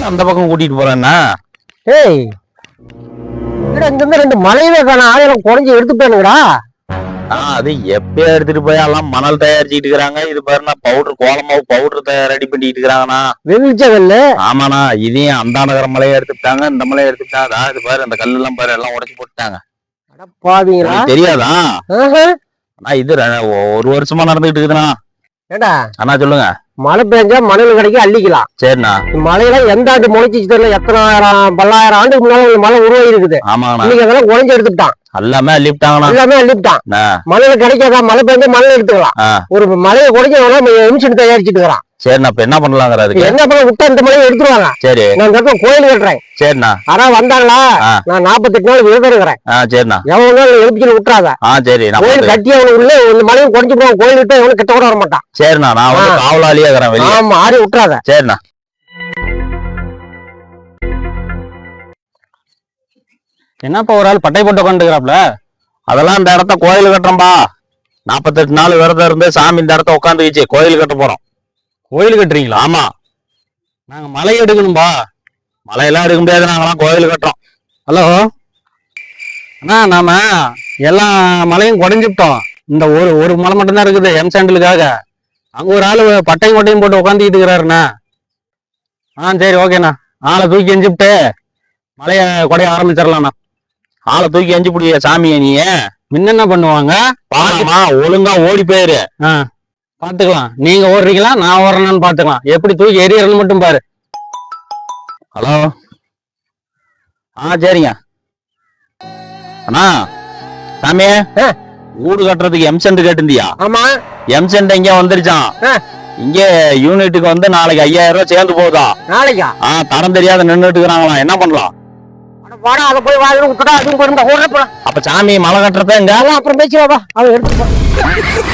அந்த பக்கம் கூட்டிட்டு போறேன்னா ஏய் இங்கிருந்து 2 மலையவே காண ஆயிரம் குறைஞ்சி எடுத்து போயிருங்கடா. அது எப்பயே எடுத்துட்டு போய் எல்லாம் மணல் தயாரிச்சுட்டு இருக்கிறாங்க. இது பாருண்ணா பவுடர் கோலமாவு பவுடர் ரெடி பண்ணிட்டு இருக்கிறாங்கண்ணா. வெவிச்ச கல்லு. ஆமாண்ணா இதையும் அந்த நகர மலையை எடுத்துட்டாங்க, இந்த மலையை எடுத்துட்டாங்க. இது பாரு அந்த கல்லு எல்லாம் பாரு எல்லாம் உடைச்சு போட்டுட்டாங்க. பாவீங்களா தெரியாதா? இது 1 வருஷமா நடந்துகிட்டு இருக்குதுண்ணா. ஏடா அண்ணா சொல்லுங்க. மழை பெஞ்சா மணல் கிடைக்க அள்ளிக்கலாம். சரிண்ணா. மழையெல்லாம் எந்த ஆண்டு முளைச்சிச்சு தெரியல. எத்தனை ஆயிரம் பல்லாயிரம் ஆண்டுக்கு முன்னால மழை உருவாகி இருக்குது. ஆமாண்ணா இன்னைக்கு அதெல்லாம் குறைஞ்சு எடுத்துட்டான். எல்லாமே அள்ளிவிட்டாங்கண்ணா. எல்லாமே அள்ளிவிட்டான். மணல் கிடைக்காதா? மழை பெஞ்சா மணல் எடுத்துக்கலாம். ஒரு மழையை குறைஞ்சவங்க எமிஷன் தயாரிச்சுட்டு இருக்கிறான். சரிண்ணா இப்ப என்ன பண்ணலாங்கிறாரு? என்ன பண்ண விட்டா இந்த மலையை எடுத்துருவாங்க. சரி நான் இந்த இடத்துல கோயில் கட்டுறேன். சரிண்ணா. ஆனா வந்தாங்களா நான் 48 நாள் விரதம் இருக்கிறேன். சரிண்ணா. எவங்க எழுப்பிச்சு விட்டுறாங்க. சரி கோயில் கட்டி அவனுக்கு உள்ள இந்த மலையும் குறைஞ்சு போவான். கோயில் விட்டு எவனும் கிட்ட கூட வர மாட்டான். சரிண்ணா நான் வந்து காவலாளியா இருக்கிறேன் வெளியே. ஆமா ஆடி விட்டுறாத. சரிண்ணா. என்னப்பா ஒரு ஆள் பட்டை போட்டு உட்காந்துக்கிறாப்ல? அதெல்லாம் இந்த இடத்த கோயில் கட்டுறோம்பா. 48 நாள் விரதம் இருந்து சாமி இந்த இடத்த உட்காந்துக்கிச்சு. கோயில் கட்ட போறோம். கோயில் கட்டுறீங்களா? ஆமா. நாங்க மலை எடுக்கணும்பா. மலையெல்லாம் எடுக்க முடியாது, நாங்களாம் கோயில் கட்டுறோம். ஹலோ அண்ணா, நாம எல்லா மலையும் குறைஞ்சிட்டோம். இந்த ஒரு மலை மட்டும்தான் இருக்குது எம் சாண்டலுக்காக. அங்க ஒரு ஆளு பட்டையும் கொட்டையும் போட்டு உட்காந்துக்கிட்டு இருக்கிறாருண்ணா. சரி ஓகேண்ணா. ஆளை தூக்கி எஞ்சிவிட்டு மலைய குடைய ஆரம்பிச்சிடலாம்ண்ணா. ஆளை தூக்கி எஞ்சி பிடிக்க சாமியை நீ முன்ன என்ன பண்ணுவாங்க? பாருமா ஒழுங்கா ஓடி போயிரு. பாத்துக்கலாம். நீங்க ஓடுறீங்களா நான் ஓடுறேன்னு பாத்துக்கலாம். எப்படி தூக்கி எரியறன்னு மட்டும் பாரு. ஹலோ சரிங்க அண்ணா. சாமி வீடு கட்டுறதுக்கு எம்சென்ட் கேட்டிருந்தியா? ஆமா எம்சென்ட் இங்க வந்துருச்சான். இங்க யூனிட்டுக்கு வந்து நாளைக்கு 5000 ரூபாய் சேர்ந்து போகுதா? நாளைக்கா? தரம் தெரியாத நின்றுட்டு இருக்கிறாங்களாம். என்ன பண்ணலாம்? அதை போய் வாங்க விட்டுட்டா அதுவும் போயிருந்தா ஓடுற போலாம். அப்ப சாமி மலை கட்டுறத எங்க அப்புறம் பேச்சு அவன் எடுத்து